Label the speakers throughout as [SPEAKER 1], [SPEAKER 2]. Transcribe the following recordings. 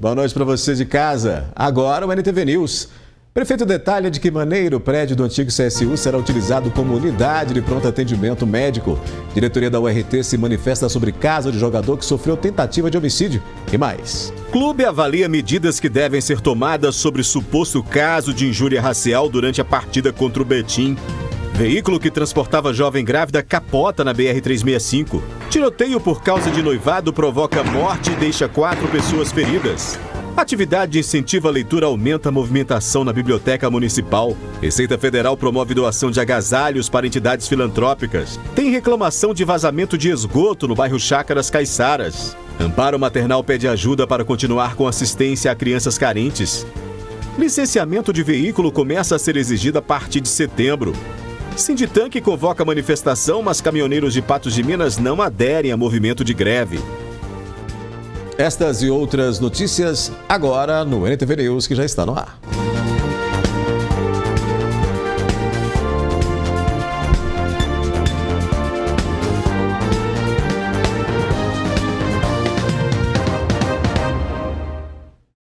[SPEAKER 1] Boa noite para você de casa. Agora o NTV News. Prefeito detalha de que maneira o prédio do antigo CSU será utilizado como unidade de pronto atendimento médico. Diretoria da URT se manifesta sobre caso de jogador que sofreu tentativa de homicídio. E mais.
[SPEAKER 2] Clube avalia medidas que devem ser tomadas sobre suposto caso de injúria racial durante a partida contra o Betim. Veículo que transportava jovem grávida capota na BR-365. Tiroteio por causa de noivado provoca morte e deixa 4 pessoas feridas. Atividade de incentivo à leitura aumenta a movimentação na Biblioteca Municipal. Receita Federal promove doação de agasalhos para entidades filantrópicas. Tem reclamação de vazamento de esgoto no bairro Chácaras Caiçaras. Amparo Maternal pede ajuda para continuar com assistência a crianças carentes. Licenciamento de veículo começa a ser exigido a partir de setembro. Sinditanque convoca manifestação, mas caminhoneiros de Patos de Minas não aderem a movimento de greve.
[SPEAKER 1] Estas e outras notícias agora no NTV News, que já está no ar.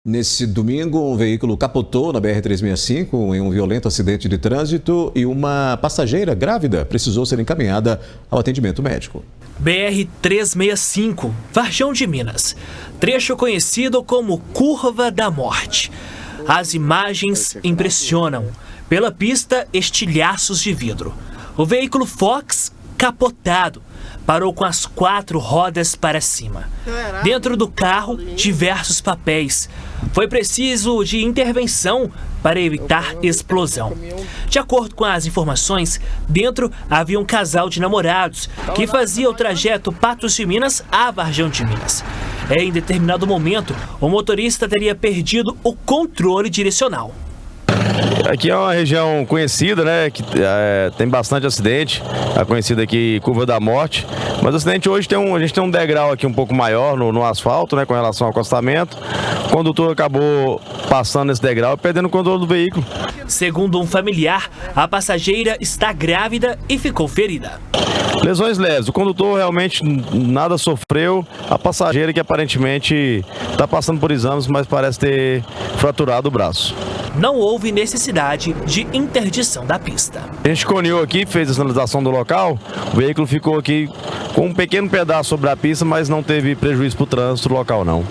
[SPEAKER 1] Nesse domingo, um veículo capotou na BR-365 em um violento acidente de trânsito e uma passageira grávida precisou ser encaminhada ao atendimento médico.
[SPEAKER 3] BR-365, Varjão de Minas, trecho conhecido como Curva da Morte. As imagens impressionam. Pela pista, estilhaços de vidro. O veículo Fox, capotado, parou com as 4 rodas para cima. Dentro do carro, diversos papéis. Foi preciso de intervenção para evitar explosão. De acordo com as informações, dentro havia um casal de namorados que fazia o trajeto Patos de Minas a Varjão de Minas. Em determinado momento, o motorista teria perdido o controle direcional.
[SPEAKER 4] Aqui é uma região conhecida, né, que tem bastante acidente, a conhecida aqui Curva da Morte, mas o acidente hoje a gente tem um degrau aqui um pouco maior no asfalto, né, com relação ao acostamento. O condutor acabou passando esse degrau e perdendo o controle do veículo.
[SPEAKER 3] Segundo um familiar, a passageira está grávida e ficou ferida.
[SPEAKER 4] Lesões leves, o condutor realmente nada sofreu, a passageira que aparentemente está passando por exames, mas parece ter fraturado o braço.
[SPEAKER 3] Não houve necessidade de interdição da pista.
[SPEAKER 4] A gente escolheu aqui, fez a sinalização do local, o veículo ficou aqui com um pequeno pedaço sobre a pista, mas não teve prejuízo para o trânsito local não.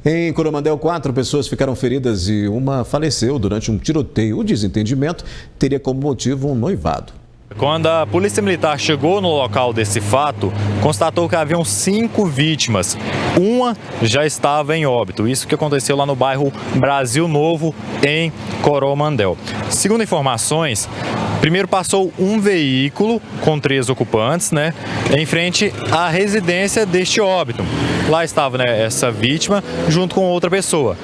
[SPEAKER 1] Em Coromandel, 4 pessoas ficaram feridas e uma faleceu durante um tiroteio. O desentendimento teria como motivo um noivado.
[SPEAKER 5] Quando a Polícia Militar chegou no local desse fato, constatou que haviam 5 vítimas. Uma já estava em óbito. Isso que aconteceu lá no bairro Brasil Novo, em Coromandel. Segundo informações, primeiro passou um veículo com 3 ocupantes, né, em frente à residência deste óbito. Lá estava, né, essa vítima junto com outra pessoa.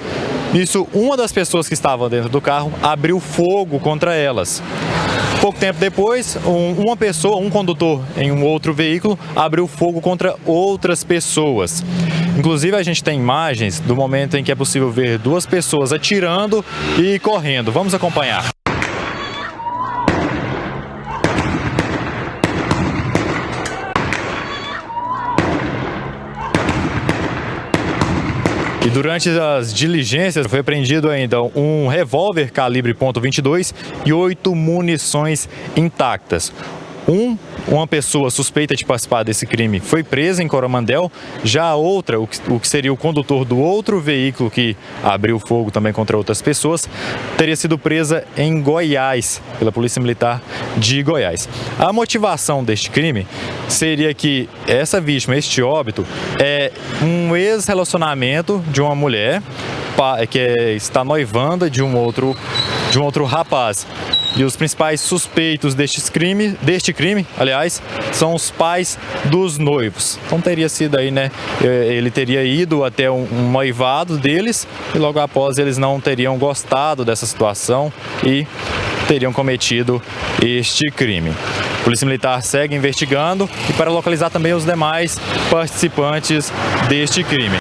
[SPEAKER 5] Nisso, uma das pessoas que estavam dentro do carro abriu fogo contra elas. Pouco tempo depois, um condutor em um outro veículo abriu fogo contra outras pessoas. Inclusive, a gente tem imagens do momento em que é possível ver 2 pessoas atirando e correndo. Vamos acompanhar. E durante as diligências foi apreendido ainda um revólver calibre .22 e 8 munições intactas. Uma pessoa suspeita de participar desse crime foi presa em Coromandel. Já a outra, o que seria o condutor do outro veículo que abriu fogo também contra outras pessoas, teria sido presa em Goiás, pela Polícia Militar de Goiás. A motivação deste crime seria que essa vítima, este óbito, é um ex-relacionamento de uma mulher que está noivando de um outro rapaz. E os principais suspeitos deste crime, aliás, são os pais dos noivos. Então teria sido aí, né? Ele teria ido até um noivado deles e logo após eles não teriam gostado dessa situação e teriam cometido este crime. A Polícia Militar segue investigando e para localizar também os demais participantes deste crime.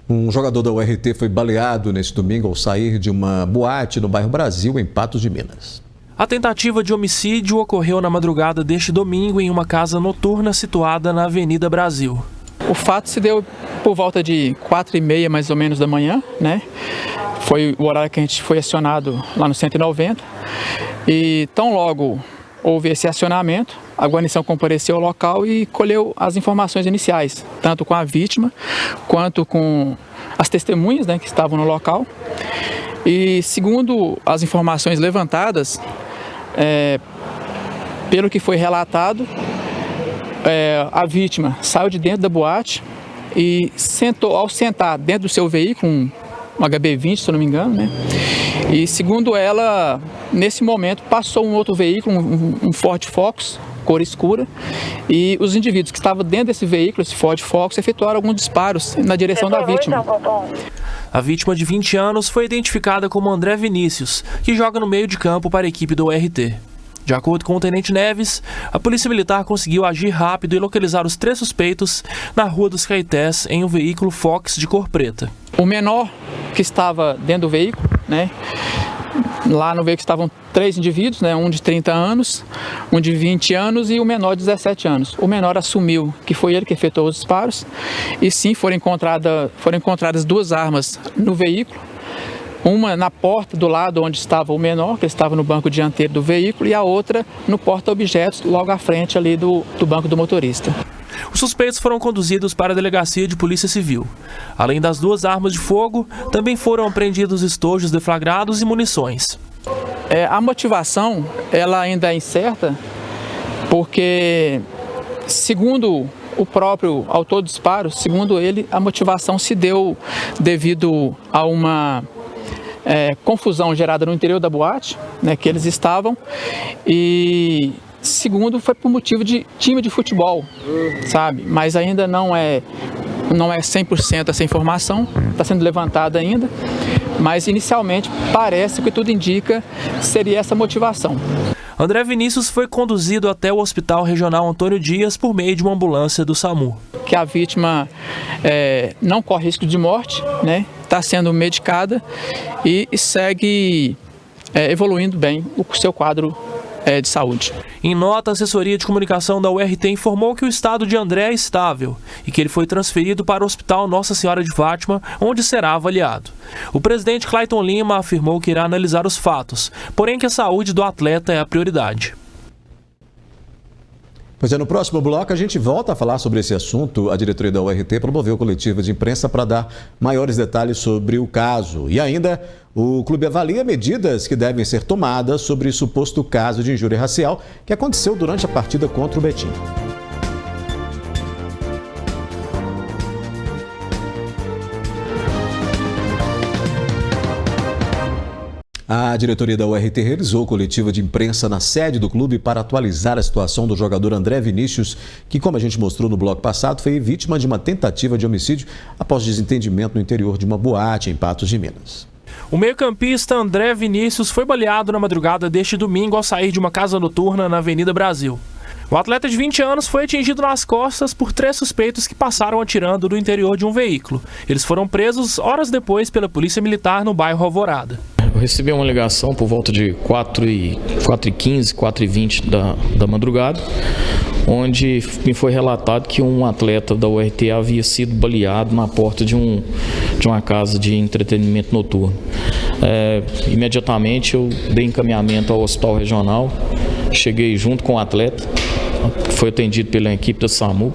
[SPEAKER 1] Um jogador da URT foi baleado neste domingo ao sair de uma boate no bairro Brasil, em Patos de Minas.
[SPEAKER 6] A tentativa de homicídio ocorreu na madrugada deste domingo em uma casa noturna situada na Avenida Brasil. O fato se deu por volta de 4h30 mais ou menos da manhã, né? Foi o horário que a gente foi acionado lá no 190 e tão logo houve esse acionamento, a guarnição compareceu ao local e colheu as informações iniciais, tanto com a vítima quanto com as testemunhas, né, que estavam no local. E segundo as informações levantadas, pelo que foi relatado, a vítima saiu de dentro da boate e ao sentar dentro do seu veículo, um HB20, se eu não me engano, né? E segundo ela, nesse momento passou um outro veículo, um Ford Focus, cor escura, e os indivíduos que estavam dentro desse veículo, esse Ford Focus, efetuaram alguns disparos na direção da vítima.
[SPEAKER 3] A vítima de 20 anos foi identificada como André Vinícius, que joga no meio de campo para a equipe do URT. De acordo com o Tenente Neves, a Polícia Militar conseguiu agir rápido e localizar os 3 suspeitos na Rua dos Caetés em um veículo Fox de cor preta.
[SPEAKER 6] O menor que estava dentro do veículo, né? Lá no veículo estavam 3 indivíduos, né? Um de 30 anos, um de 20 anos e o menor de 17 anos. O menor assumiu que foi ele que efetuou os disparos e sim foram encontradas 2 armas no veículo. Uma na porta do lado onde estava o menor, que estava no banco dianteiro do veículo, e a outra no porta-objetos, logo à frente ali do banco do motorista.
[SPEAKER 3] Os suspeitos foram conduzidos para a Delegacia de Polícia Civil. Além das 2 armas de fogo, também foram apreendidos estojos deflagrados e munições.
[SPEAKER 6] A motivação ela ainda é incerta, porque, segundo o próprio autor do disparo, segundo ele, a motivação se deu devido a uma confusão gerada no interior da boate, né, que eles estavam, e segundo foi por motivo de time de futebol, sabe? Mas ainda não é 100% essa informação, está sendo levantada ainda, mas inicialmente parece que tudo indica seria essa motivação.
[SPEAKER 3] André Vinícius foi conduzido até o Hospital Regional Antônio Dias por meio de uma ambulância do SAMU.
[SPEAKER 6] Que a vítima não corre risco de morte, né? Está sendo medicada e segue evoluindo bem o seu quadro de saúde.
[SPEAKER 3] Em nota, a assessoria de comunicação da URT informou que o estado de André é estável e que ele foi transferido para o Hospital Nossa Senhora de Fátima, onde será avaliado. O presidente Clayton Lima afirmou que irá analisar os fatos, porém que a saúde do atleta é a prioridade.
[SPEAKER 1] Pois é, no próximo bloco a gente volta a falar sobre esse assunto. A diretoria da URT promoveu coletiva de imprensa para dar maiores detalhes sobre o caso. E ainda, o clube avalia medidas que devem ser tomadas sobre suposto caso de injúria racial que aconteceu durante a partida contra o Betim. A diretoria da URT realizou coletiva de imprensa na sede do clube para atualizar a situação do jogador André Vinícius, que, como a gente mostrou no bloco passado, foi vítima de uma tentativa de homicídio após desentendimento no interior de uma boate em Patos de Minas.
[SPEAKER 3] O meio-campista André Vinícius foi baleado na madrugada deste domingo ao sair de uma casa noturna na Avenida Brasil. O atleta de 20 anos foi atingido nas costas por 3 suspeitos que passaram atirando do interior de um veículo. Eles foram presos horas depois pela Polícia Militar no bairro Alvorada.
[SPEAKER 7] Eu recebi uma ligação por volta de 4h15, 4h20 da madrugada, onde me foi relatado que um atleta da URT havia sido baleado na porta de uma casa de entretenimento noturno. Imediatamente eu dei encaminhamento ao hospital regional, cheguei junto com o atleta, foi atendido pela equipe da SAMU,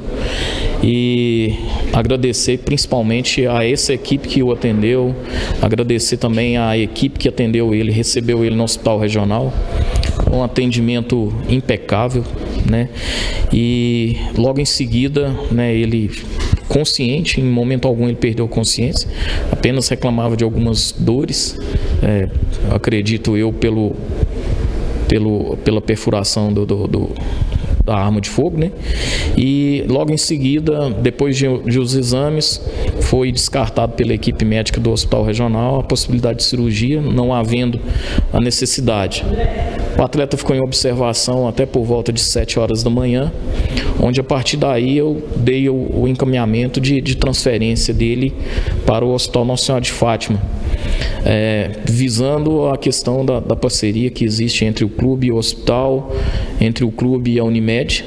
[SPEAKER 7] e agradecer principalmente a essa equipe que o atendeu, agradecer também a equipe que atendeu ele, recebeu ele no hospital regional, um atendimento impecável, né? E logo em seguida, né, ele consciente, em momento algum ele perdeu a consciência, apenas reclamava de algumas dores, acredito eu pela perfuração da arma de fogo, né? E logo em seguida, depois de os exames, foi descartado pela equipe médica do Hospital Regional a possibilidade de cirurgia, não havendo a necessidade. O atleta ficou em observação até por volta de 7 horas da manhã, onde a partir daí eu dei o encaminhamento de transferência dele para o Hospital Nossa Senhora de Fátima, visando a questão da parceria que existe entre o clube e o hospital, entre o clube e a Unimed,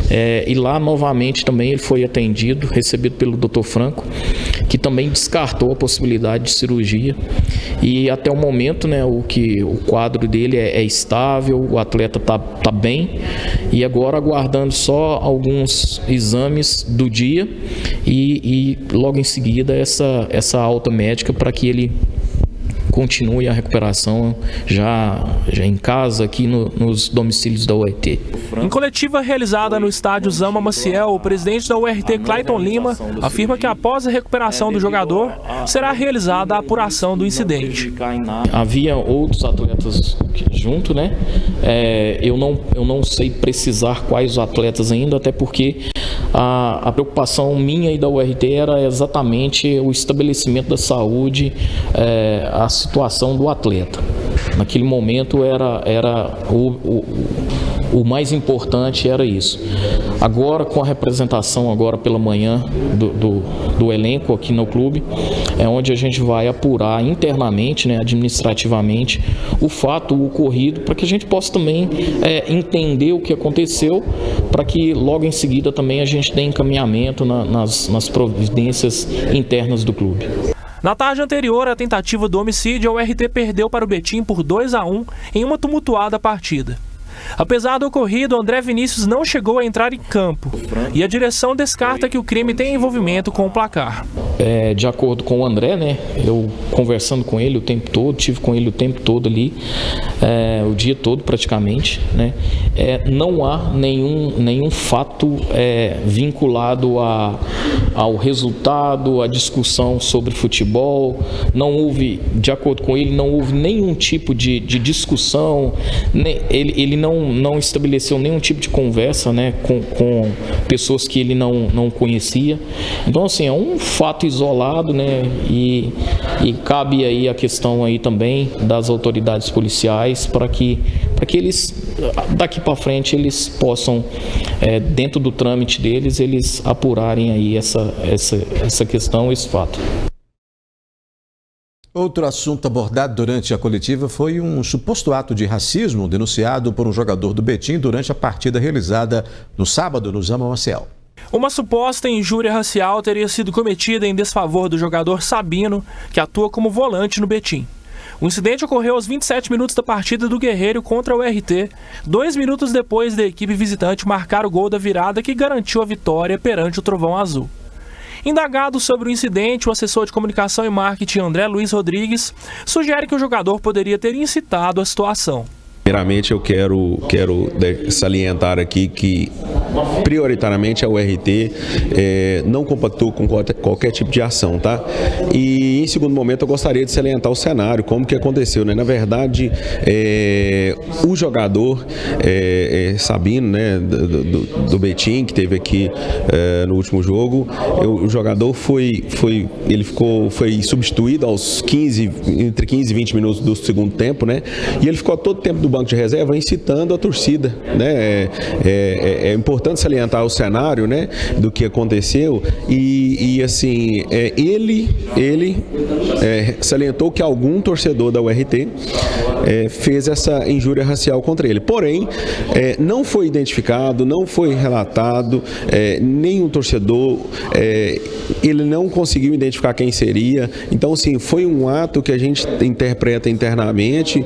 [SPEAKER 7] E lá novamente também ele foi atendido, recebido pelo Dr. Franco, que também descartou a possibilidade de cirurgia. E até o momento, né, o quadro dele é estável, o atleta tá bem, e agora aguardando só alguns exames do dia e logo em seguida essa alta médica para que ele continue a recuperação já em casa, aqui nos domicílios da URT.
[SPEAKER 8] Em coletiva realizada no estádio Zama Maciel, o presidente da URT, Clayton Lima, afirma que após a recuperação do jogador, será realizada a apuração do incidente.
[SPEAKER 7] Havia outros atletas junto, né? Eu não sei precisar quais atletas ainda, até porque a preocupação minha e da URT era exatamente o estabelecimento da saúde, a situação do atleta. Naquele momento era o mais importante era isso. Agora, com a representação agora pela manhã do elenco aqui no clube, é onde a gente vai apurar internamente, né, administrativamente, o fato ocorrido, para que a gente possa também entender o que aconteceu, para que logo em seguida também a gente dê encaminhamento nas providências internas do clube.
[SPEAKER 8] Na tarde anterior à tentativa do homicídio, a URT perdeu para o Betim por 2-1 em uma tumultuada partida. Apesar do ocorrido, André Vinícius não chegou a entrar em campo e a direção descarta que o crime tem envolvimento com o placar.
[SPEAKER 7] De acordo com o André, né, eu conversando com ele o tempo todo, tive com ele o tempo todo ali, o dia todo praticamente, né, não há nenhum fato vinculado ao resultado, à discussão sobre futebol. Não houve, de acordo com ele, não houve nenhum tipo de discussão, ele não estabeleceu nenhum tipo de conversa, né, com pessoas que ele não conhecia. Então, assim, é um fato isolado, né, e cabe aí a questão aí também das autoridades policiais para que eles, daqui para frente, eles possam, dentro do trâmite deles, eles apurarem aí essa questão, esse fato.
[SPEAKER 1] Outro assunto abordado durante a coletiva foi um suposto ato de racismo denunciado por um jogador do Betim durante a partida realizada no sábado no Zama Maciel.
[SPEAKER 8] Uma suposta injúria racial teria sido cometida em desfavor do jogador Sabino, que atua como volante no Betim. O incidente ocorreu aos 27 minutos da partida do Guerreiro contra o URT, 2 minutos depois da equipe visitante marcar o gol da virada que garantiu a vitória perante o Trovão Azul. Indagado sobre o incidente, o assessor de comunicação e marketing André Luiz Rodrigues sugere que o jogador poderia ter incitado a situação.
[SPEAKER 9] Primeiramente, eu quero salientar aqui que, prioritariamente, a URT não compactou com qualquer tipo de ação, tá? E, em segundo momento, eu gostaria de salientar o cenário, como que aconteceu, né? Na verdade, o jogador Sabino, né, do Betim, que teve aqui no último jogo, o jogador foi substituído aos entre 15 e 20 minutos do segundo tempo, né? E ele ficou todo o tempo do banco de reserva incitando a torcida, né? É importante salientar o cenário, né, do que aconteceu e assim, ele salientou que algum torcedor da URT fez essa injúria racial contra ele. Porém, não foi identificado, não foi relatado, nenhum torcedor, ele não conseguiu identificar quem seria. Então, assim, foi um ato que a gente interpreta internamente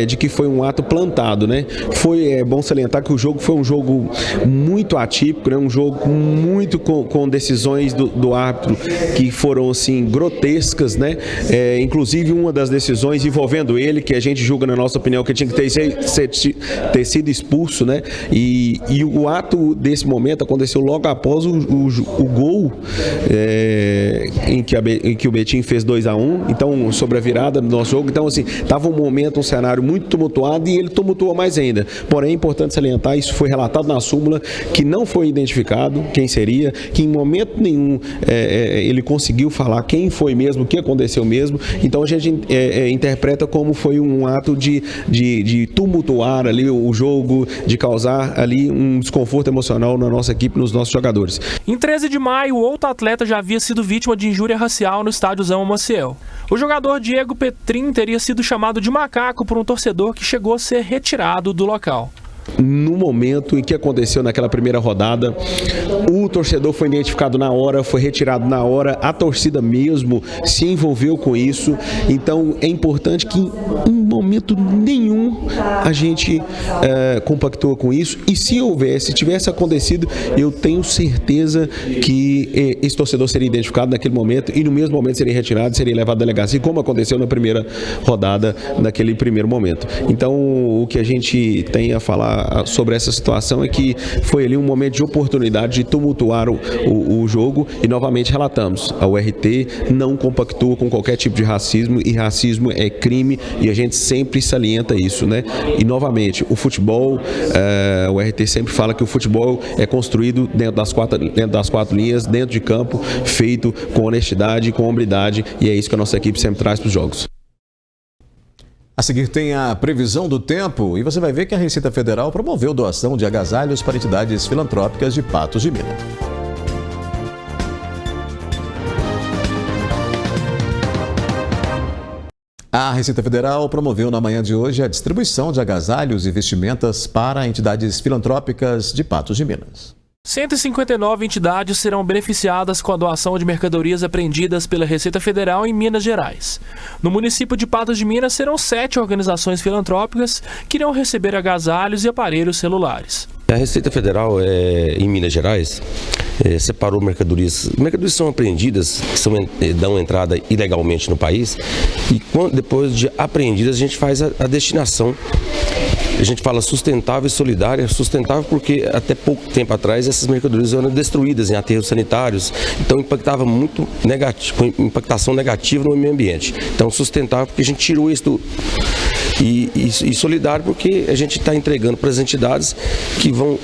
[SPEAKER 9] de que foi um ato plantado, né? Foi bom salientar que o jogo foi um jogo muito atípico, né? Um jogo muito com decisões do árbitro que foram, assim, grotescas, né? Inclusive uma das decisões envolvendo ele, que a gente julga, na nossa opinião, que tinha que ter sido expulso, né? E o ato desse momento aconteceu logo após o gol em que o Betim fez 2-1, então, sobre a virada do nosso jogo. Então, assim, estava um cenário muito tumultuado e ele tumultua mais ainda. Porém, é importante salientar, isso foi relatado na súmula, que não foi identificado quem seria, que em momento nenhum ele conseguiu falar quem foi mesmo, o que aconteceu mesmo. Então, a gente interpreta como foi um ato de tumultuar ali o jogo, de causar ali um desconforto emocional na nossa equipe, nos nossos jogadores.
[SPEAKER 8] Em 13 de maio, outro atleta já havia sido vítima de injúria racial no estádio Zama Maciel. O jogador Diego Petrin teria sido chamado de macaco por um torcedor que chegou a ser retirado do local.
[SPEAKER 9] No momento em que aconteceu naquela primeira rodada, o torcedor foi identificado na hora, foi retirado na hora, a torcida mesmo se envolveu com isso. Então é importante que em momento nenhum a gente compactua com isso, e se tivesse acontecido, eu tenho certeza que esse torcedor seria identificado naquele momento e no mesmo momento seria retirado, seria levado à delegacia, como aconteceu na primeira rodada, naquele primeiro momento. Então o que a gente tem a falar sobre essa situação é que foi ali um momento de oportunidade de tumultuar o jogo, e novamente relatamos, a URT não compactua com qualquer tipo de racismo, e racismo é crime, e a gente sempre salienta isso, né? E novamente, o futebol, o URT sempre fala que o futebol é construído dentro das quatro linhas, dentro de campo, feito com honestidade, com hombridade, e é isso que a nossa equipe sempre traz para os jogos.
[SPEAKER 1] A seguir tem a previsão do tempo, e você vai ver que a Receita Federal promoveu doação de agasalhos para entidades filantrópicas de Patos de Minas. A Receita Federal promoveu na manhã de hoje a distribuição de agasalhos e vestimentas para entidades filantrópicas de Patos de Minas.
[SPEAKER 8] 159 entidades serão beneficiadas com a doação de mercadorias apreendidas pela Receita Federal em Minas Gerais. No município de Patos de Minas serão 7 organizações filantrópicas que irão receber agasalhos e aparelhos celulares.
[SPEAKER 10] A Receita Federal, em Minas Gerais, separou mercadorias. Mercadorias são apreendidas, que dão entrada ilegalmente no país, e depois de apreendidas a gente faz a destinação. A gente fala sustentável e solidária. Sustentável porque até pouco tempo atrás essas mercadorias eram destruídas em aterros sanitários, então impactava muito negativo, com impactação negativa no meio ambiente. Então sustentável porque a gente tirou isso e solidário porque a gente está entregando para as entidades que vão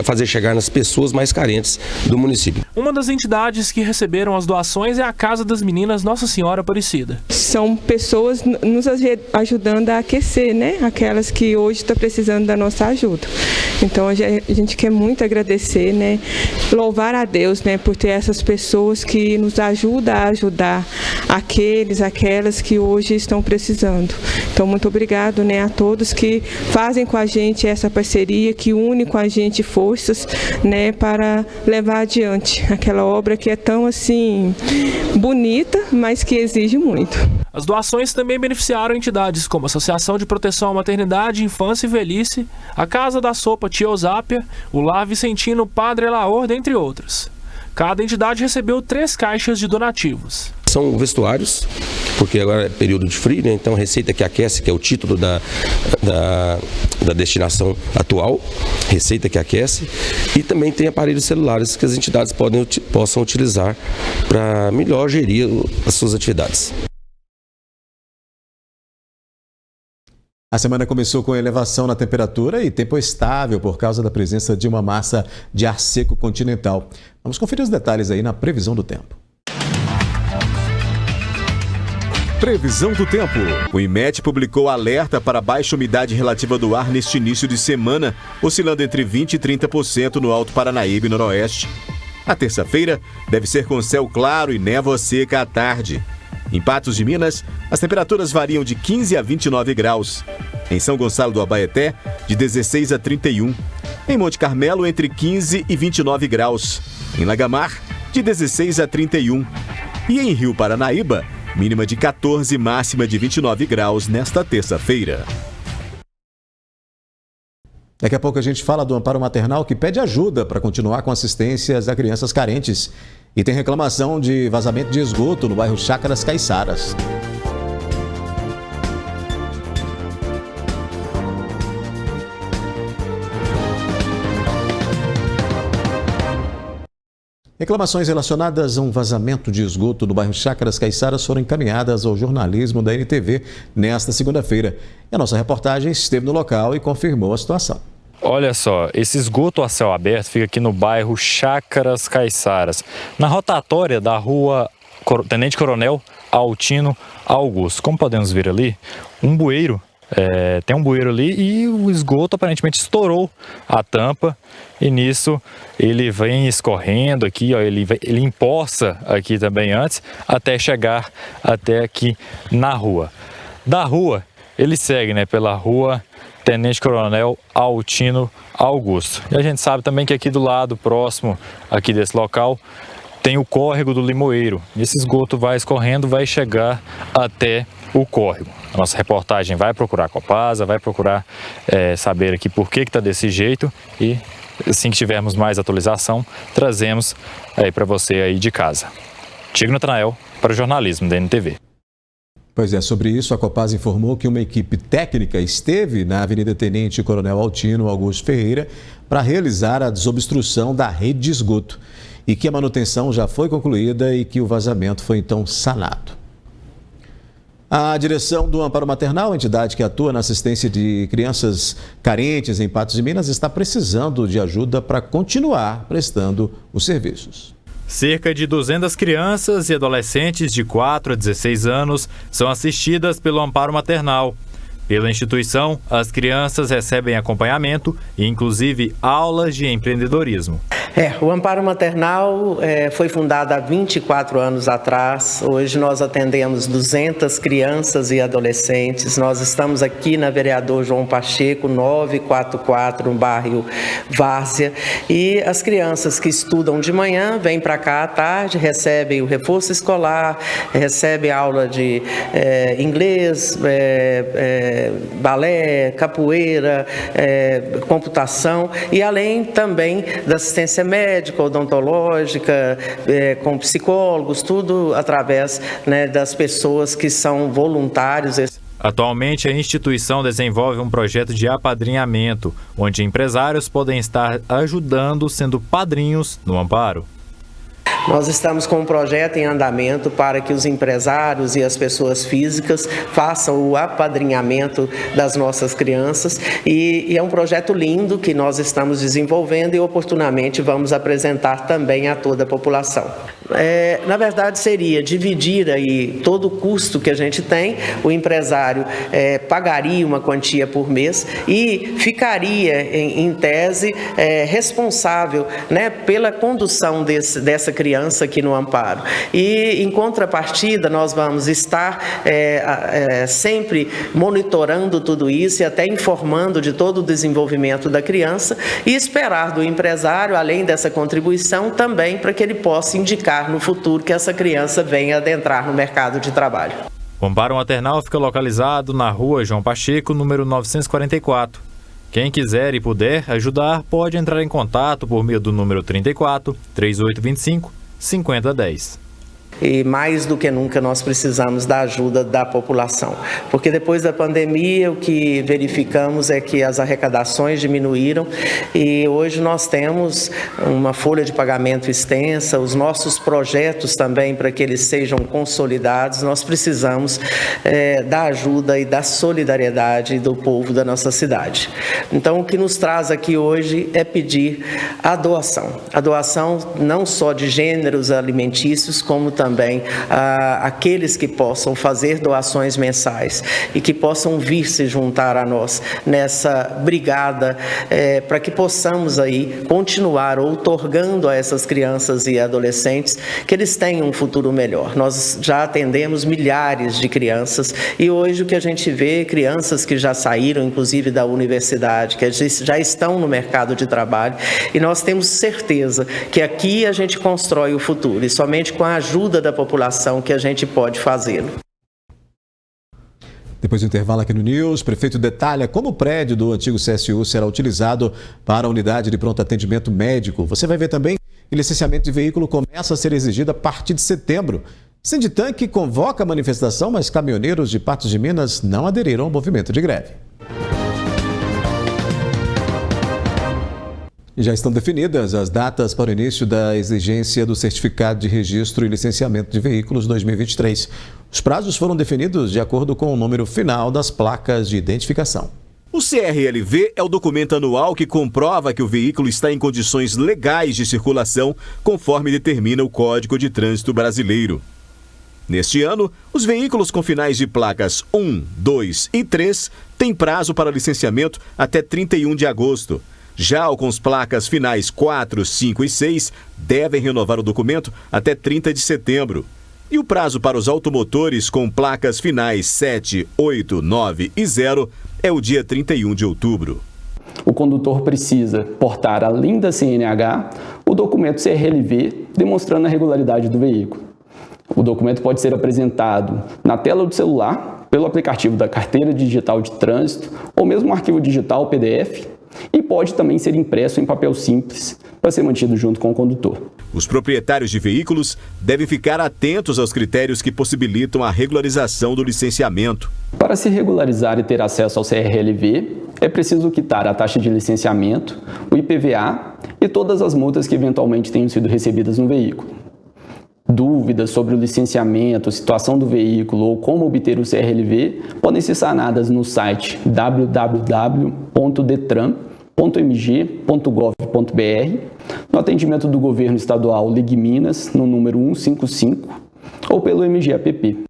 [SPEAKER 10] fazer chegar nas pessoas mais carentes do município.
[SPEAKER 8] Uma das entidades que receberam as doações é a Casa das Meninas Nossa Senhora Aparecida.
[SPEAKER 11] São pessoas nos ajudando a aquecer, né? Aquelas que hoje estão precisando da nossa ajuda. Então a gente quer muito agradecer, né? Louvar a Deus, né? Por ter essas pessoas que nos ajudam a ajudar aquelas que hoje estão precisando. Então muito obrigado, né? A todos que fazem com a gente essa parceria, que une com a gente forças, né? Para levar adiante aquela obra que é tão assim bonita, mas que exige muito.
[SPEAKER 8] As doações também beneficiaram entidades como a Associação de Proteção à Maternidade, Infância e Velhice, a Casa da Sopa Tia Eusápia, o Lar Vicentino Padre Elaor, dentre outras. Cada entidade recebeu 3 caixas de donativos.
[SPEAKER 10] São vestuários, porque agora é período de frio, né? Então Receita que Aquece, que é o título da destinação atual, Receita que Aquece, e também tem aparelhos celulares que as entidades possam utilizar para melhor gerir as suas atividades.
[SPEAKER 1] A semana começou com elevação na temperatura e tempo estável por causa da presença de uma massa de ar seco continental. Vamos conferir os detalhes aí na previsão do tempo.
[SPEAKER 2] Previsão do tempo. O IMET publicou alerta para baixa umidade relativa do ar neste início de semana, oscilando entre 20% e 30% no Alto Paranaíba e Noroeste. A terça-feira deve ser com céu claro e névoa seca à tarde. Em Patos de Minas, as temperaturas variam de 15 a 29 graus. Em São Gonçalo do Abaeté, de 16 a 31. Em Monte Carmelo, entre 15 e 29 graus. Em Lagamar, de 16 a 31. E em Rio Paranaíba, mínima de 14 e máxima de 29 graus nesta terça-feira.
[SPEAKER 1] Daqui a pouco a gente fala do Amparo Maternal que pede ajuda para continuar com assistências a crianças carentes. E tem reclamação de vazamento de esgoto no bairro Chácaras Caiçaras. Reclamações relacionadas a um vazamento de esgoto no bairro Chácaras Caiçaras foram encaminhadas ao jornalismo da NTV nesta segunda-feira. E a nossa reportagem esteve no local e confirmou a situação.
[SPEAKER 5] Olha só, esse esgoto a céu aberto fica aqui no bairro Chácaras Caiçaras, na rotatória da rua Tenente Coronel Altino Augusto. Como podemos ver ali, um bueiro, tem um bueiro ali e o esgoto aparentemente estourou a tampa e nisso ele vem escorrendo aqui, ó, ele empoça aqui também antes até chegar até aqui na rua. Da rua ele segue, né, pela rua Tenente Coronel Altino Augusto. E a gente sabe também que aqui do lado, próximo aqui desse local, tem o córrego do Limoeiro. Esse esgoto vai escorrendo, vai chegar até o córrego. A nossa reportagem vai procurar a Copasa, vai procurar saber aqui por que está desse jeito e assim que tivermos mais atualização, trazemos aí para você aí de casa. Tiago Natanael para o jornalismo da NTV.
[SPEAKER 1] Pois é, sobre isso, a Copasa informou que uma equipe técnica esteve na Avenida Tenente Coronel Altino Augusto Ferreira para realizar a desobstrução da rede de esgoto e que a manutenção já foi concluída e que o vazamento foi então sanado. A direção do Amparo Maternal, entidade que atua na assistência de crianças carentes em Patos de Minas, está precisando de ajuda para continuar prestando os serviços.
[SPEAKER 5] Cerca de 200 crianças e adolescentes de 4 a 16 anos são assistidas pelo Amparo Maternal. Pela instituição, as crianças recebem acompanhamento e, inclusive, aulas de empreendedorismo.
[SPEAKER 12] O Amparo Maternal foi fundado há 24 anos atrás. Hoje nós atendemos 200 crianças e adolescentes. Nós estamos aqui na Vereador João Pacheco, 944, no bairro Várzea. E as crianças que estudam de manhã vêm para cá à tarde, recebem o reforço escolar, recebem aula de inglês, balé, capoeira, computação e além também da assistência médica, odontológica, com psicólogos, tudo através das pessoas que são voluntários.
[SPEAKER 5] Atualmente, a instituição desenvolve um projeto de apadrinhamento, onde empresários podem estar ajudando, sendo padrinhos no Amparo.
[SPEAKER 12] Nós estamos com um projeto em andamento para que os empresários e as pessoas físicas façam o apadrinhamento das nossas crianças e é um projeto lindo que nós estamos desenvolvendo e oportunamente vamos apresentar também a toda a população. Na verdade, seria dividir aí todo o custo que a gente tem, o empresário pagaria uma quantia por mês e ficaria, em tese, responsável pela condução dessa criança aqui no Amparo. E, em contrapartida, nós vamos estar sempre monitorando tudo isso e até informando de todo o desenvolvimento da criança e esperar do empresário, além dessa contribuição, também para que ele possa indicar no futuro que essa criança venha adentrar no mercado de trabalho.
[SPEAKER 5] O Amparo Maternal fica localizado na Rua João Pacheco, número 944. Quem quiser e puder ajudar pode entrar em contato por meio do número 34 3825 5010.
[SPEAKER 12] E mais do que nunca nós precisamos da ajuda da população, porque depois da pandemia o que verificamos é que as arrecadações diminuíram e hoje nós temos uma folha de pagamento extensa, os nossos projetos também para que eles sejam consolidados, nós precisamos da ajuda e da solidariedade do povo da nossa cidade. Então o que nos traz aqui hoje é pedir a doação não só de gêneros alimentícios, como também aqueles que possam fazer doações mensais e que possam vir se juntar a nós nessa brigada para que possamos aí continuar outorgando a essas crianças e adolescentes que eles tenham um futuro melhor. Nós já atendemos milhares de crianças e hoje o que a gente vê, crianças que já saíram inclusive da universidade, que já estão no mercado de trabalho e nós temos certeza que aqui a gente constrói o futuro e somente com a ajuda da população que a gente pode fazê-lo.
[SPEAKER 1] Depois do intervalo aqui no News, o prefeito detalha como o prédio do antigo CSU será utilizado para a unidade de pronto atendimento médico. Você vai ver também que licenciamento de veículo começa a ser exigido a partir de setembro. Sinditanque convoca a manifestação, mas caminhoneiros de Patos de Minas não aderiram ao movimento de greve. E já estão definidas as datas para o início da exigência do Certificado de Registro e Licenciamento de Veículos 2023. Os prazos foram definidos de acordo com o número final das placas de identificação.
[SPEAKER 2] O CRLV é o documento anual que comprova que o veículo está em condições legais de circulação, conforme determina o Código de Trânsito Brasileiro. Neste ano, os veículos com finais de placas 1, 2 e 3 têm prazo para licenciamento até 31 de agosto. Já com as placas finais 4, 5 e 6, devem renovar o documento até 30 de setembro. E o prazo para os automotores com placas finais 7, 8, 9 e 0 é o dia 31 de outubro.
[SPEAKER 13] O condutor precisa portar, além da CNH, o documento CRLV demonstrando a regularidade do veículo. O documento pode ser apresentado na tela do celular, pelo aplicativo da Carteira Digital de Trânsito ou mesmo um arquivo digital PDF, e pode também ser impresso em papel simples para ser mantido junto com o condutor.
[SPEAKER 2] Os proprietários de veículos devem ficar atentos aos critérios que possibilitam a regularização do licenciamento.
[SPEAKER 13] Para se regularizar e ter acesso ao CRLV, é preciso quitar a taxa de licenciamento, o IPVA e todas as multas que eventualmente tenham sido recebidas no veículo. Dúvidas sobre o licenciamento, situação do veículo ou como obter o CRLV podem ser sanadas no site www.detran.mg.gov.br, no atendimento do Governo Estadual Ligue Minas, no número 155, ou pelo MG-app.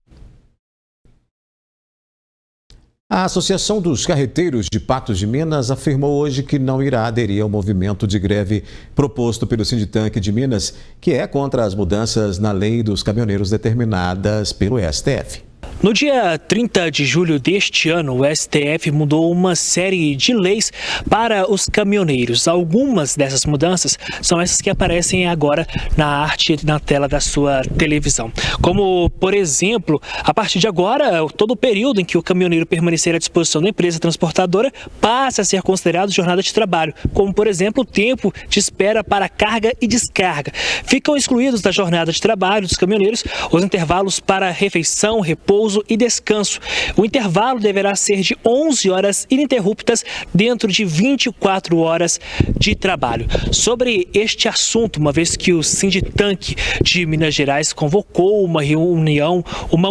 [SPEAKER 1] A Associação dos Carreteiros de Patos de Minas afirmou hoje que não irá aderir ao movimento de greve proposto pelo Sinditank de Minas, que é contra as mudanças na lei dos caminhoneiros determinadas pelo STF.
[SPEAKER 3] No dia 30 de julho deste ano, o STF mudou uma série de leis para os caminhoneiros. Algumas dessas mudanças são essas que aparecem agora na arte na tela da sua televisão. Como, por exemplo, a partir de agora, todo o período em que o caminhoneiro permanecer à disposição da empresa transportadora passa a ser considerado jornada de trabalho, como, por exemplo, o tempo de espera para carga e descarga. Ficam excluídos da jornada de trabalho dos caminhoneiros os intervalos para refeição, repouso e descanso. O intervalo deverá ser de 11 horas ininterruptas dentro de 24 horas de trabalho. Sobre este assunto, uma vez que o Sinditank de Minas Gerais convocou uma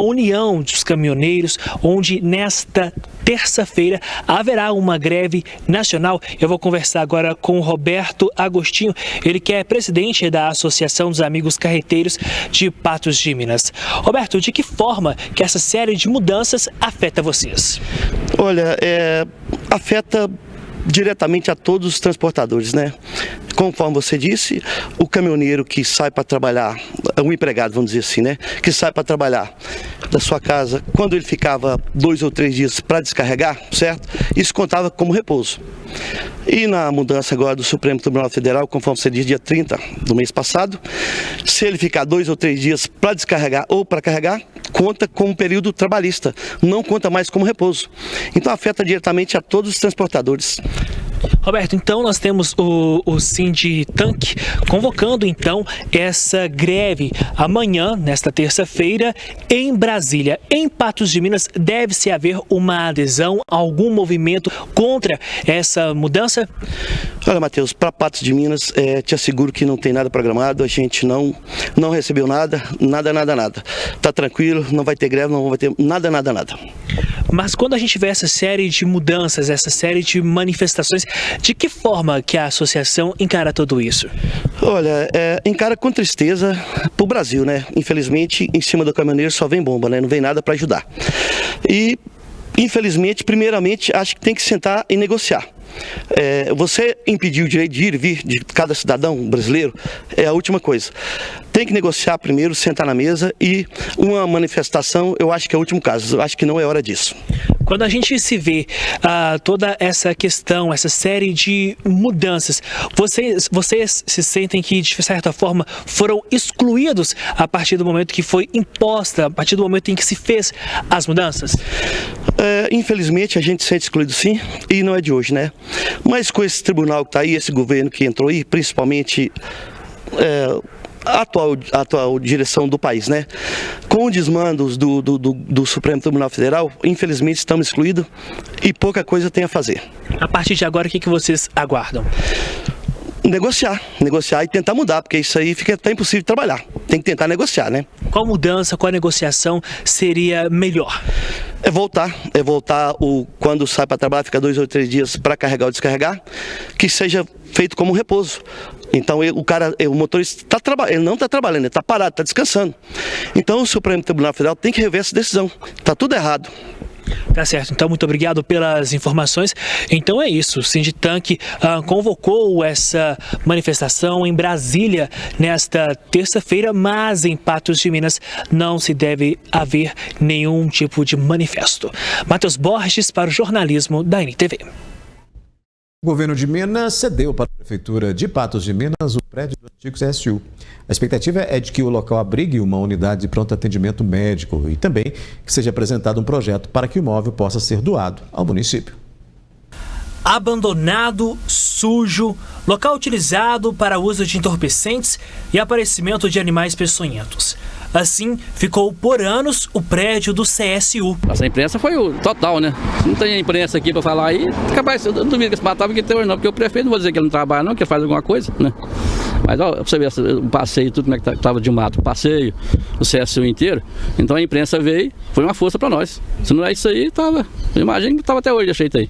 [SPEAKER 3] união dos caminhoneiros, onde nesta terça-feira haverá uma greve nacional. Eu vou conversar agora com o Roberto Agostinho, ele que é presidente da Associação dos Amigos Carreteiros de Patos de Minas. Roberto, de que forma que essa série de mudanças afeta vocês?
[SPEAKER 14] Olha, afeta diretamente a todos os transportadores, né? Conforme você disse, o caminhoneiro que sai para trabalhar, um empregado, vamos dizer assim, né? Que sai para trabalhar da sua casa, quando ele ficava 2 ou 3 dias para descarregar, certo? Isso contava como repouso. E na mudança agora do Supremo Tribunal Federal, conforme você disse, dia 30 do mês passado, se ele ficar 2 ou 3 dias para descarregar ou para carregar, conta como período trabalhista, não conta mais como repouso. Então afeta diretamente a todos os transportadores.
[SPEAKER 3] Roberto, então nós temos o Sinditank convocando então essa greve amanhã, nesta terça-feira, em Brasília. Em Patos de Minas, deve-se haver uma adesão, algum movimento contra essa mudança?
[SPEAKER 14] Olha, Matheus, para Patos de Minas, te asseguro que não tem nada programado, a gente não recebeu nada. Tá tranquilo, não vai ter greve, não vai ter nada.
[SPEAKER 3] Mas quando a gente vê essa série de mudanças, essa série de manifestações, de que forma que a associação encara tudo isso?
[SPEAKER 14] Olha, encara com tristeza pro Brasil, né? Infelizmente, em cima do caminhoneiro só vem bomba, né? Não vem nada para ajudar. E, infelizmente, primeiramente, acho que tem que sentar e negociar. Você impedir o direito de ir e vir de cada cidadão brasileiro é a última coisa. Tem que negociar primeiro, sentar na mesa, e uma manifestação eu acho que é o último caso, eu acho que não é hora disso.
[SPEAKER 3] Quando a gente se vê toda essa questão, essa série de mudanças, vocês se sentem que, de certa forma, foram excluídos a partir do momento que foi imposta, a partir do momento em que se fez as mudanças?
[SPEAKER 14] Infelizmente a gente se sente excluído, sim, e não é de hoje, né? Mas com esse tribunal que está aí, esse governo que entrou aí, principalmente a atual direção do país, né? Com os desmandos do Supremo Tribunal Federal, infelizmente estamos excluídos e pouca coisa tem a fazer.
[SPEAKER 3] A partir de agora, o que vocês aguardam?
[SPEAKER 14] Negociar e tentar mudar, porque isso aí fica até impossível de trabalhar. Tem que tentar negociar, né?
[SPEAKER 3] Qual mudança, qual negociação seria melhor?
[SPEAKER 14] É voltar quando sai para trabalhar, fica 2 ou 3 dias para carregar ou descarregar, que seja feito como um repouso. Então o motorista ele não está trabalhando, ele está parado, está descansando. Então o Supremo Tribunal Federal tem que rever essa decisão. Está tudo errado.
[SPEAKER 3] Tá certo, então muito obrigado pelas informações. Então é isso, o Sinditank convocou essa manifestação em Brasília nesta terça-feira, mas em Patos de Minas não se deve haver nenhum tipo de manifesto. Matheus Borges para o jornalismo da NTV.
[SPEAKER 1] O governo de Minas cedeu para a Prefeitura de Patos de Minas o prédio do antigo CSU. A expectativa é de que o local abrigue uma unidade de pronto atendimento médico e também que seja apresentado um projeto para que o imóvel possa ser doado ao município.
[SPEAKER 3] Abandonado, sujo, local utilizado para uso de entorpecentes e aparecimento de animais peçonhentos. Assim, ficou por anos o prédio do CSU.
[SPEAKER 15] Essa imprensa foi o total, né? Se não tem imprensa aqui para falar aí, capaz, eu duvido que se matava que tem hoje não, porque o prefeito não vou dizer que ele não trabalha não, que ele faz alguma coisa, né? Mas ó, pra você ver o passeio, tudo como é que estava de mato, o passeio, o CSU inteiro. Então a imprensa veio, foi uma força para nós. Se não é isso aí, tava, eu imagino que estava até hoje desse jeito aí.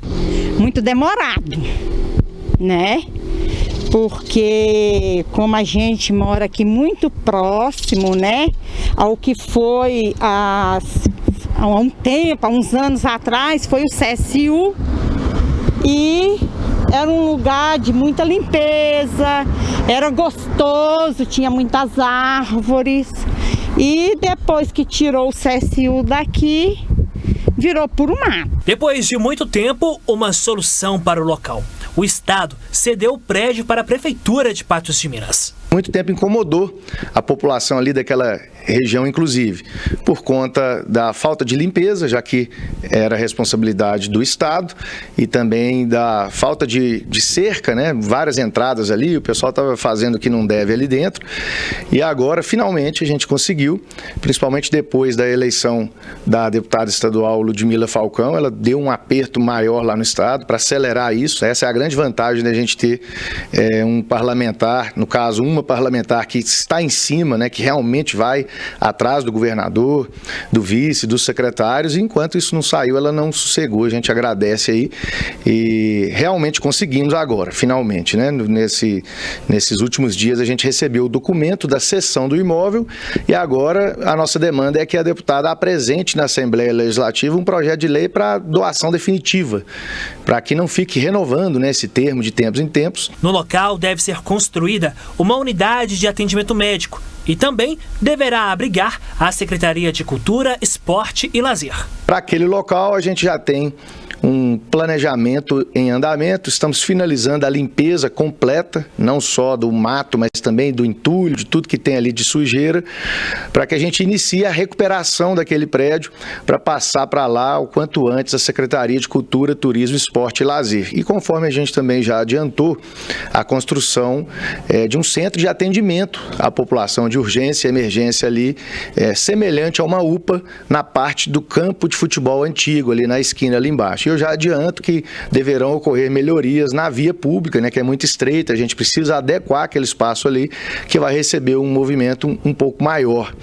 [SPEAKER 16] Muito demorado, né? Porque como a gente mora aqui muito próximo, né, ao que foi há um tempo, há uns anos atrás, foi o CSU e era um lugar de muita limpeza, era gostoso, tinha muitas árvores e depois que tirou o CSU daqui, virou puro mato.
[SPEAKER 3] Depois de muito tempo, uma solução para o local. O Estado cedeu o prédio para a Prefeitura de Patos de Minas.
[SPEAKER 17] Muito tempo incomodou a população ali daquela região, inclusive, por conta da falta de limpeza, já que era responsabilidade do Estado, e também da falta de cerca, né? Várias entradas ali, o pessoal estava fazendo o que não deve ali dentro. E agora, finalmente, a gente conseguiu, principalmente depois da eleição da deputada estadual Ludmila Falcão, ela deu um aperto maior lá no Estado para acelerar isso. Essa é a grande vantagem da gente ter um parlamentar, no caso, uma parlamentar que está em cima, né, que realmente vai atrás do governador, do vice, dos secretários, e enquanto isso não saiu, ela não sossegou. A gente agradece aí e realmente conseguimos agora, finalmente, né? Nesses últimos dias a gente recebeu o documento da cessão do imóvel e agora a nossa demanda é que a deputada apresente na Assembleia Legislativa um projeto de lei para doação definitiva, para que não fique renovando, né, esse termo de tempos em tempos.
[SPEAKER 3] No local deve ser construída uma unidade de atendimento médico e também deverá abrigar a Secretaria de Cultura, Esporte e Lazer.
[SPEAKER 17] Para aquele local a gente já tem um planejamento em andamento, estamos finalizando a limpeza completa, não só do mato, mas também do entulho, de tudo que tem ali de sujeira, para que a gente inicie a recuperação daquele prédio, para passar para lá o quanto antes a Secretaria de Cultura, Turismo, Esporte e Lazer. E conforme a gente também já adiantou, a construção de um centro de atendimento à população de urgência e emergência ali, semelhante a uma UPA na parte do campo de futebol antigo, ali na esquina ali embaixo. Eu já adianto que deverão ocorrer melhorias na via pública, né, que é muito estreita, a gente precisa adequar aquele espaço ali, que vai receber um movimento um pouco maior.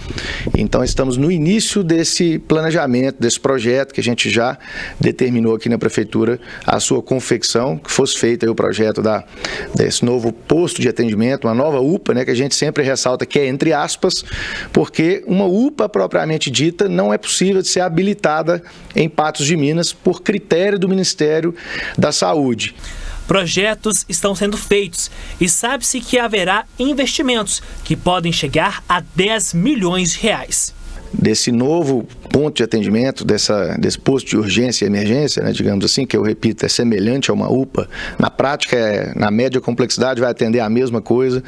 [SPEAKER 17] Então estamos no início desse planejamento, desse projeto, que a gente já determinou aqui na Prefeitura a sua confecção, que fosse feito aí o projeto desse novo posto de atendimento, uma nova UPA, né, que a gente sempre ressalta que é entre aspas, porque uma UPA propriamente dita não é possível de ser habilitada em Patos de Minas por critério do Ministério da Saúde.
[SPEAKER 3] Projetos estão sendo feitos e sabe-se que haverá investimentos que podem chegar a 10 milhões de reais.
[SPEAKER 17] Desse novo ponto de atendimento, desse posto de urgência e emergência, né, digamos assim, que eu repito, é semelhante a uma UPA, na prática, na média complexidade, vai atender a mesma coisa,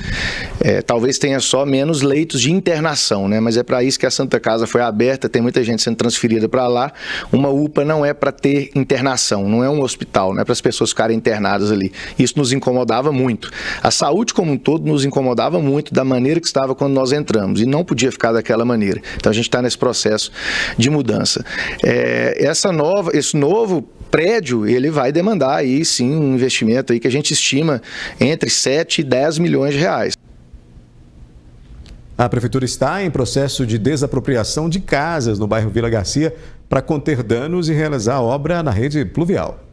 [SPEAKER 17] talvez tenha só menos leitos de internação, né, mas é para isso que a Santa Casa foi aberta, tem muita gente sendo transferida para lá. Uma UPA não é para ter internação, não é um hospital, não é para as pessoas ficarem internadas ali. Isso nos incomodava muito. A saúde como um todo nos incomodava muito da maneira que estava quando nós entramos, e não podia ficar daquela maneira. Então a gente está nesse processo de mudança. Esse novo prédio, ele vai demandar aí sim um investimento aí que a gente estima entre 7 e 10 milhões de reais.
[SPEAKER 1] A Prefeitura está em processo de desapropriação de casas no bairro Vila Garcia para conter danos e realizar a obra na rede pluvial.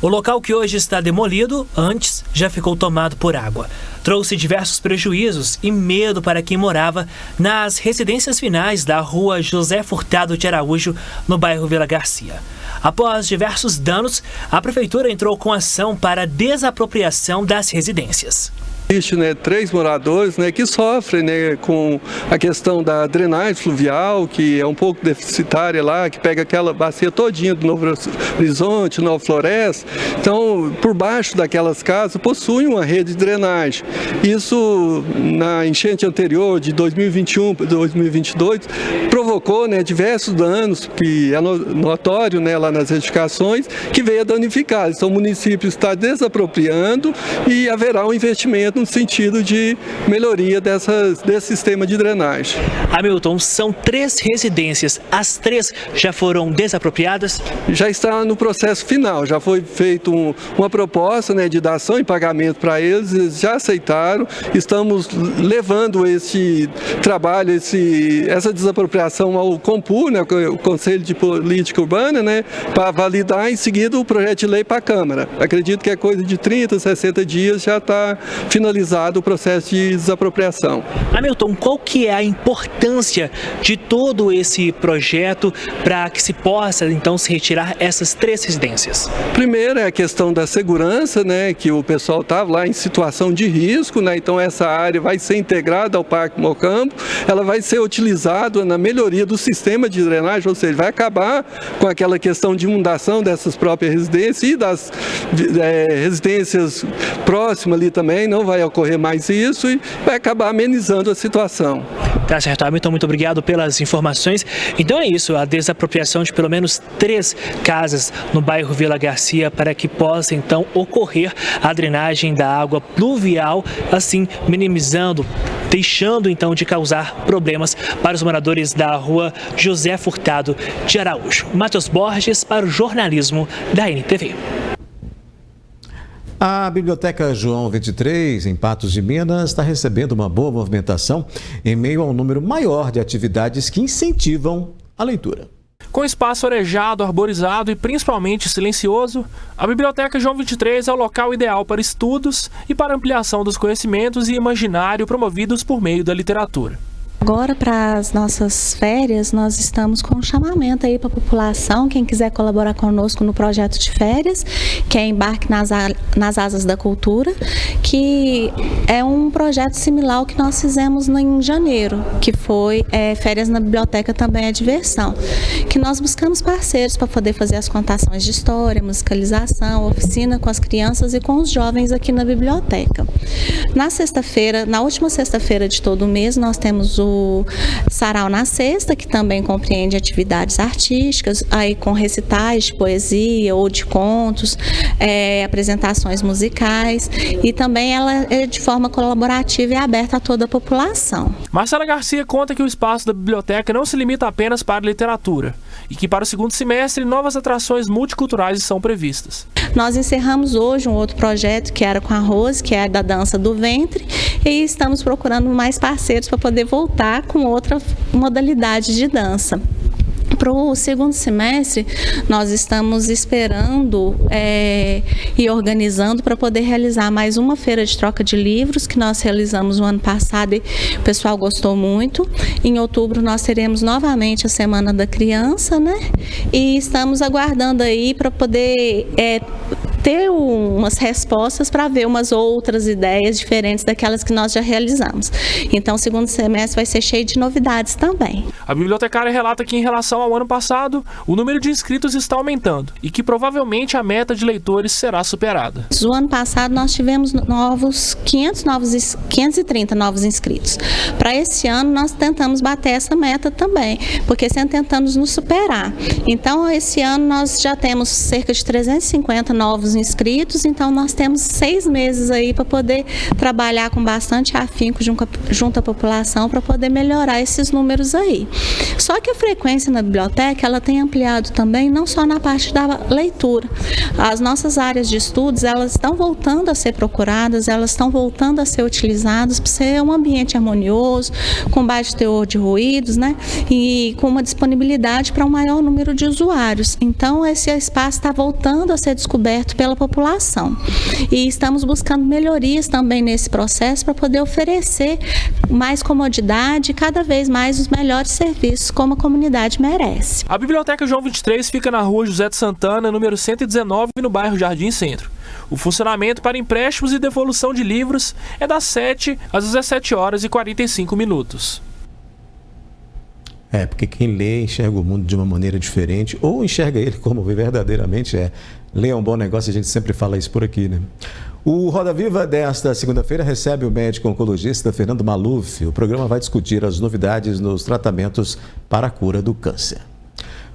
[SPEAKER 3] O local que hoje está demolido, antes já ficou tomado por água. trouxe diversos prejuízos e medo para quem morava nas residências finais da rua José Furtado de Araújo, no bairro Vila Garcia. Após diversos danos, a prefeitura entrou com ação para desapropriação das residências.
[SPEAKER 18] Existe 3 moradores que sofrem com a questão da drenagem fluvial, que é um pouco deficitária lá, que pega aquela bacia todinha do Novo Horizonte, Nova Floresta. Então, por baixo daquelas casas, possuem uma rede de drenagem. Isso, na enchente anterior, de 2021 para 2022, provocou diversos danos, que é notório lá nas edificações, que veio a danificar. Então, o município está desapropriando e haverá um investimento no sentido de melhoria desse sistema de drenagem.
[SPEAKER 3] Hamilton, são 3 residências. As 3 já foram desapropriadas?
[SPEAKER 18] Já está no processo final. Já foi feita uma proposta de dação e pagamento para eles já aceitaram. Estamos levando esse trabalho, essa desapropriação ao CONPUR, o Conselho de Política Urbana, para validar em seguida o projeto de lei para a Câmara. Acredito que é coisa de 30, 60 dias já está finalizado o processo de desapropriação.
[SPEAKER 3] Hamilton, qual que é a importância de todo esse projeto para que se possa então se retirar essas 3 residências?
[SPEAKER 18] Primeiro é a questão da segurança, que o pessoal estava lá em situação de risco, então essa área vai ser integrada ao Parque Mocampo, ela vai ser utilizada na melhoria do sistema de drenagem, ou seja, vai acabar com aquela questão de inundação dessas próprias residências e das residências próximas ali também, não vai ocorrer mais isso e vai acabar amenizando a situação.
[SPEAKER 3] Tá certo, Hamilton, muito obrigado pelas informações. Então é isso, a desapropriação de pelo menos 3 casas no bairro Vila Garcia para que possa então ocorrer a drenagem da água pluvial, assim minimizando, deixando então de causar problemas para os moradores da rua José Furtado de Araújo. Matheus Borges para o jornalismo da NTV.
[SPEAKER 1] A Biblioteca João 23, em Patos de Minas, está recebendo uma boa movimentação em meio a um número maior de atividades que incentivam a leitura.
[SPEAKER 8] Com espaço arejado, arborizado e principalmente silencioso, a Biblioteca João 23 é o local ideal para estudos e para ampliação dos conhecimentos e imaginário promovidos por meio da literatura.
[SPEAKER 19] Agora, para as nossas férias, nós estamos com um chamamento aí para a população, quem quiser colaborar conosco no projeto de férias, que é Embarque nas Asas da Cultura, que é um projeto similar ao que nós fizemos em janeiro, que foi Férias na Biblioteca Também é Diversão, que nós buscamos parceiros para poder fazer as contações de história, musicalização, oficina com as crianças e com os jovens aqui na biblioteca. Na última sexta-feira de todo mês, nós temos o Sarau na Sexta, que também compreende atividades artísticas, aí com recitais de poesia ou de contos, apresentações musicais, e também ela é de forma colaborativa e aberta a toda a população.
[SPEAKER 8] Marcela Garcia conta que o espaço da biblioteca não se limita apenas para a literatura e que para o segundo semestre novas atrações multiculturais são previstas.
[SPEAKER 19] Nós encerramos hoje um outro projeto que era com a Rose, que é da dança do ventre, e estamos procurando mais parceiros para poder voltar com outra modalidade de dança. Para o segundo semestre, nós estamos esperando e organizando para poder realizar mais uma feira de troca de livros, que nós realizamos no ano passado e o pessoal gostou muito. Em outubro, nós teremos novamente a Semana da Criança, E estamos aguardando aí para poder ter umas respostas para ver umas outras ideias diferentes daquelas que nós já realizamos. Então, o segundo semestre vai ser cheio de novidades também.
[SPEAKER 8] A bibliotecária relata que, em relação ao ano passado, o número de inscritos está aumentando e que provavelmente a meta de leitores será superada.
[SPEAKER 19] No ano passado, nós tivemos 530 novos inscritos. Para esse ano, nós tentamos bater essa meta também, porque sempre tentamos nos superar. Então, esse ano, nós já temos cerca de 350 novos inscritos, então nós temos 6 meses aí para poder trabalhar com bastante afinco junto à população para poder melhorar esses números aí. Só que a frequência na biblioteca, ela tem ampliado também, não só na parte da leitura. As nossas áreas de estudos, elas estão voltando a ser procuradas, elas estão voltando a ser utilizadas para ser um ambiente harmonioso, com baixo teor de ruídos, E com uma disponibilidade para um maior número de usuários. Então, esse espaço está voltando a ser descoberto pela população. E estamos buscando melhorias também nesse processo para poder oferecer mais comodidade e cada vez mais os melhores serviços como a comunidade merece.
[SPEAKER 8] A Biblioteca João 23 fica na rua José de Santana, número 119, no bairro Jardim Centro. O funcionamento para empréstimos e devolução de livros é das 7 às 17 horas e 45 minutos.
[SPEAKER 1] Porque quem lê enxerga o mundo de uma maneira diferente ou enxerga ele como verdadeiramente é. Ler é um bom negócio, a gente sempre fala isso por aqui, né? O Roda Viva desta segunda-feira recebe o médico oncologista Fernando Maluf. O programa vai discutir as novidades nos tratamentos para a cura do câncer.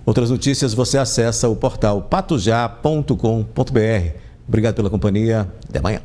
[SPEAKER 1] Outras notícias você acessa o portal patujá.com.br. Obrigado pela companhia. Até amanhã.